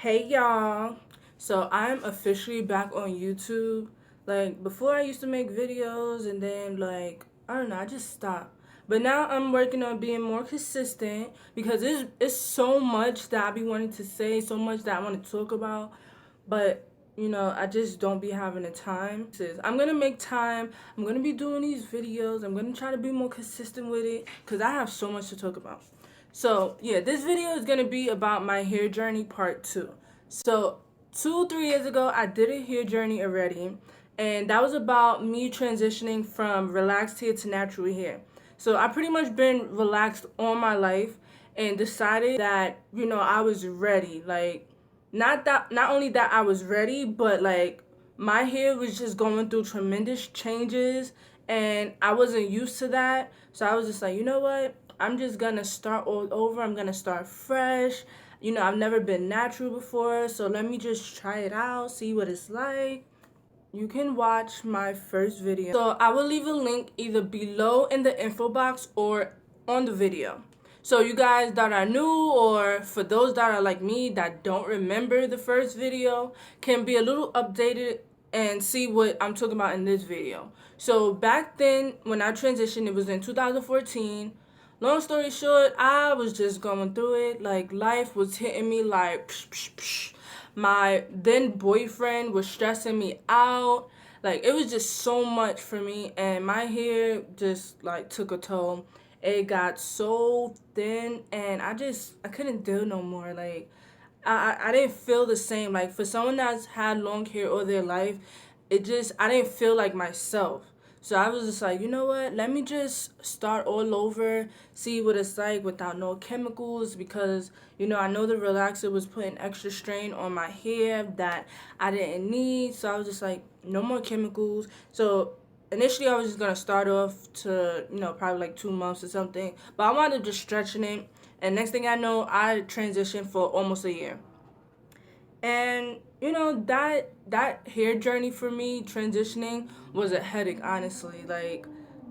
Hey y'all. So I'm officially back on YouTube. Like before I used to make videos and then I don't know, I just stopped. But now I'm working on being more consistent because it's so much that I be wanting to say, so much that I want to talk about. But I just don't be having the time. I'm gonna make time. I'm gonna be doing these videos. I'm gonna try to be more consistent with it because I have so much to talk about. So yeah, this video is gonna be about my hair journey part two. So 3 years ago, I did a hair journey already, and that was about me transitioning from relaxed hair to natural hair. So I pretty much been relaxed all my life and decided that I was ready. Like not only that I was ready, but like my hair was just going through tremendous changes and I wasn't used to that. So I was just like, you know what? I'm just gonna start all over. I'm gonna start fresh. I've never been natural before, so let me just try it out, see what it's like. You can watch my first video. So I will leave a link either below in the info box or on the video. So you guys that are new or for those that are like me that don't remember the first video can be a little updated and see what I'm talking about in this video. So back then when I transitioned, it was in 2014. Long story short, I was just going through it. Like life was hitting me like psh, psh, psh. My then boyfriend was stressing me out. Like it was just so much for me and my hair just like took a toll. It got so thin and I couldn't deal no more. Like I didn't feel the same. Like for someone that's had long hair all their life, I didn't feel like myself. So I was just like, you know what? Let me just start all over, see what it's like without no chemicals because, I know the relaxer was putting extra strain on my hair that I didn't need. So I was just like, no more chemicals. So initially I was just gonna start off to, probably like 2 months or something. But I wanted to just stretching it. And next thing I know, I transitioned for almost a year. And that hair journey for me transitioning was a headache, honestly. Like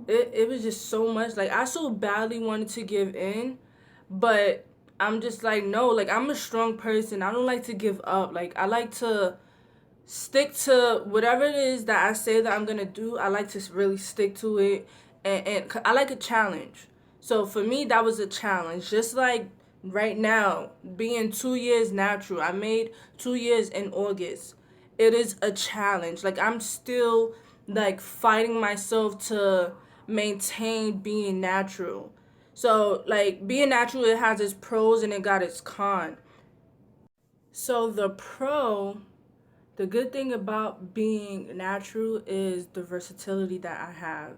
it was just so much. Like I so badly wanted to give in, but I'm just like no, like I'm a strong person. I don't like to give up. Like I like to stick to whatever it is that I say that I'm gonna do. I like to really stick to it, and I like a challenge. So for me, that was a challenge. Just like right now, being 2 years natural, I made 2 years in August. It is a challenge. Like I'm still like fighting myself to maintain being natural. So like being natural, it has its pros and it got its con. So the good thing about being natural is the versatility that I have.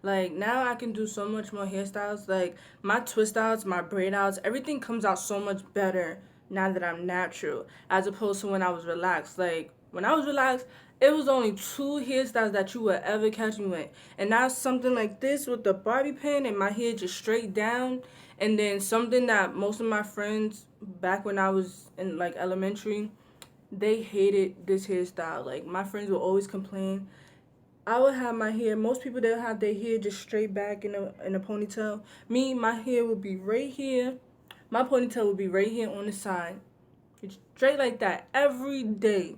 Like now I can do so much more hairstyles. Like my twist outs, my braid outs, everything comes out so much better now that I'm natural as opposed to when I was relaxed. Like when I was relaxed, it was only two hairstyles that you would ever catch me with. And now something like this with the bobby pin and my hair just straight down. And then something that most of my friends back when I was in like elementary, they hated this hairstyle. Like my friends would always complain. I would have my hair. Most people they'll have their hair just straight back in a ponytail. Me, my hair would be right here. My ponytail would be right here on the side, it's straight like that every day.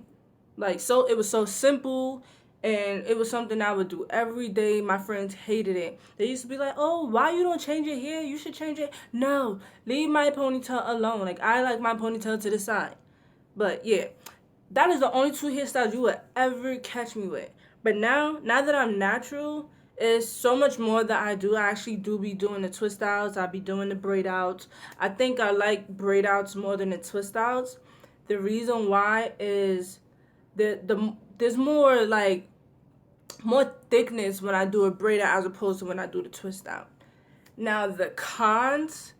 Like so, it was so simple. And it was something I would do every day. My friends hated it. They used to be like, "Oh, why you don't change your hair? You should change it." No, leave my ponytail alone. Like I like my ponytail to the side. But yeah, that is the only two hairstyles you would ever catch me with. But now that I'm natural, it's so much more that I do. I actually do be doing the twist outs. I be doing the braid outs. I think I like braid outs more than the twist outs. The reason why is there's more thickness when I do a braid out as opposed to when I do the twist out. Now the cons,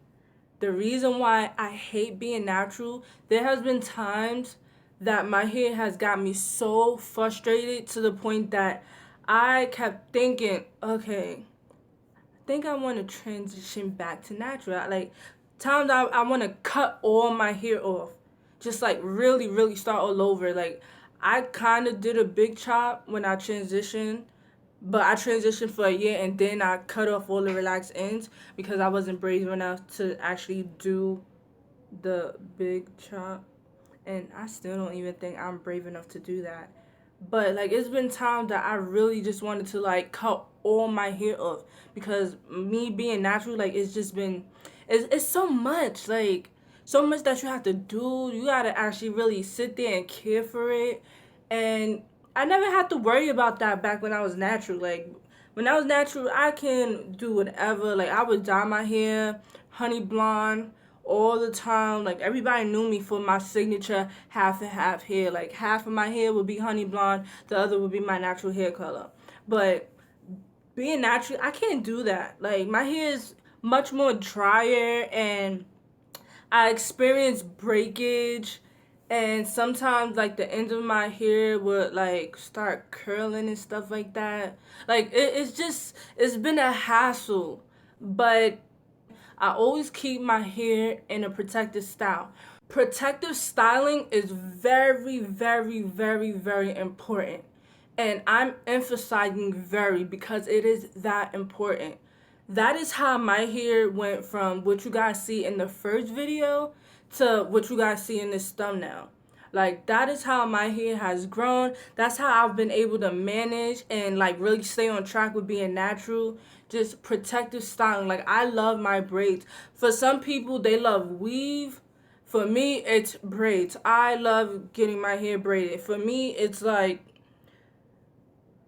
the reason why I hate being natural, there has been times that my hair has got me so frustrated to the point that I kept thinking, okay, I think I want to transition back to natural. Like times I want to cut all my hair off, just like really, really start all over. Like I kind of did a big chop when I transitioned, but I transitioned for a year and then I cut off all the relaxed ends because I wasn't brave enough to actually do the big chop. And I still don't even think I'm brave enough to do that. But like it's been times that I really just wanted to like cut all my hair off because me being natural, like it's just been it's so much, like so much that you have to do. You gotta actually really sit there and care for it. And I never had to worry about that back when I was natural. Like when I was natural, I can do whatever. Like I would dye my hair honey blonde all the time. Like everybody knew me for my signature half and half hair. Like half of my hair would be honey blonde, the other would be my natural hair color. But being natural, I can't do that. Like my hair is much more drier and I experience breakage and sometimes like the end of my hair would like start curling and stuff like that. Like it's just it's been a hassle. But I always keep my hair in a protective style. Protective styling is very, very, very, very important. And I'm emphasizing very because it is that important. That is how my hair went from what you guys see in the first video to what you guys see in this thumbnail. Like that is how my hair has grown. That's how I've been able to manage and like really stay on track with being natural. Just protective styling. Like I love my braids. For some people they love weave. For me it's braids. I love getting my hair braided. For me it's like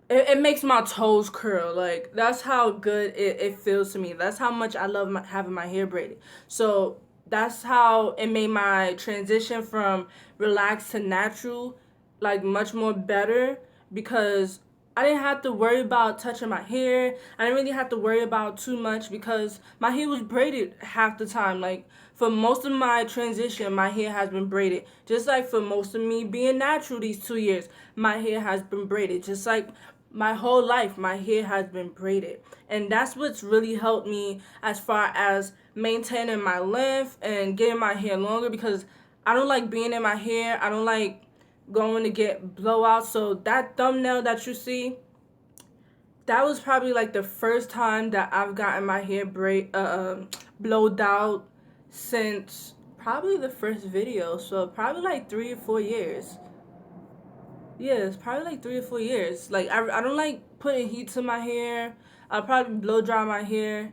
it makes my toes curl. Like that's how good it feels to me. That's how much I love having my hair braided. So that's how it made my transition from relaxed to natural like much more better because I didn't have to worry about touching my hair. I didn't really have to worry about too much because my hair was braided half the time. Like for most of my transition, my hair has been braided. Just like for most of me being natural these 2 years, my hair has been braided. Just like my whole life, my hair has been braided. And that's what's really helped me as far as maintaining my length and getting my hair longer because I don't like being in my hair. I don't like going to get blowouts. So that thumbnail that you see, that was probably like the first time that I've gotten my hair blowed out since probably the first video. So probably like 3 or 4 years. Yeah, it's probably like 3 or 4 years. Like I don't like putting heat to my hair. I'll probably blow dry my hair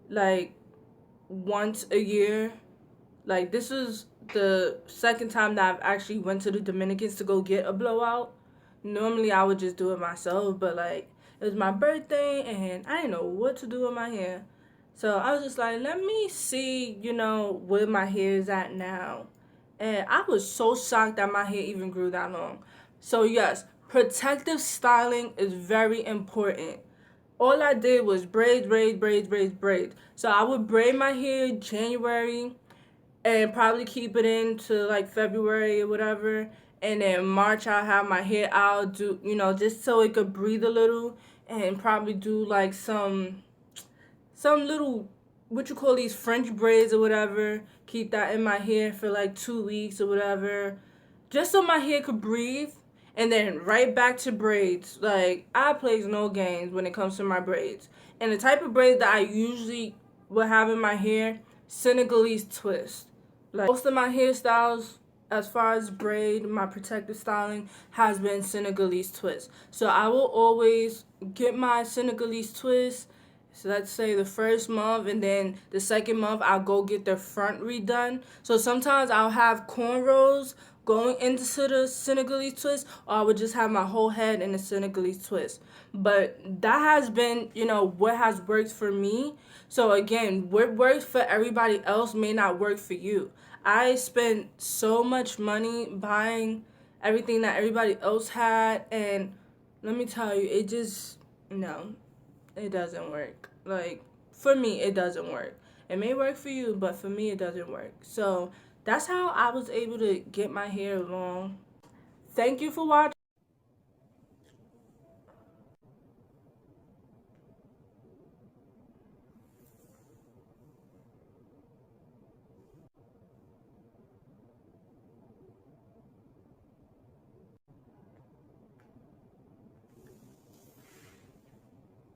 like once a year. Like this is the second time that I've actually went to the Dominicans to go get a blowout. Normally I would just do it myself, but like it was my birthday and I didn't know what to do with my hair. So I was just like, let me see, where my hair is at now. And I was so shocked that my hair even grew that long. So yes, protective styling is very important. All I did was braid, braid, braid, braid, braid. So I would braid my hair January and probably keep it into like February or whatever. And then March I'll have my hair out, do just so it could breathe a little, and probably do like some little what you call these French braids or whatever. Keep that in my hair for like 2 weeks or whatever, just so my hair could breathe. And then right back to braids. Like I plays no games when it comes to my braids. And the type of braids that I usually will have in my hair, Senegalese twist. Like most of my hairstyles, as far as braid, my protective styling has been Senegalese twist. So I will always get my Senegalese twist. So let's say the first month, and then the second month I'll go get the front redone. So sometimes I'll have cornrows going into the Senegalese twist, or I would just have my whole head in the Senegalese twist. But that has been, what has worked for me. So again, what works for everybody else may not work for you. I spent so much money buying everything that everybody else had, and let me tell you, it just, no, it doesn't work. Like, for me, it doesn't work. It may work for you, but for me, it doesn't work. So that's how I was able to get my hair long. Thank you for watching.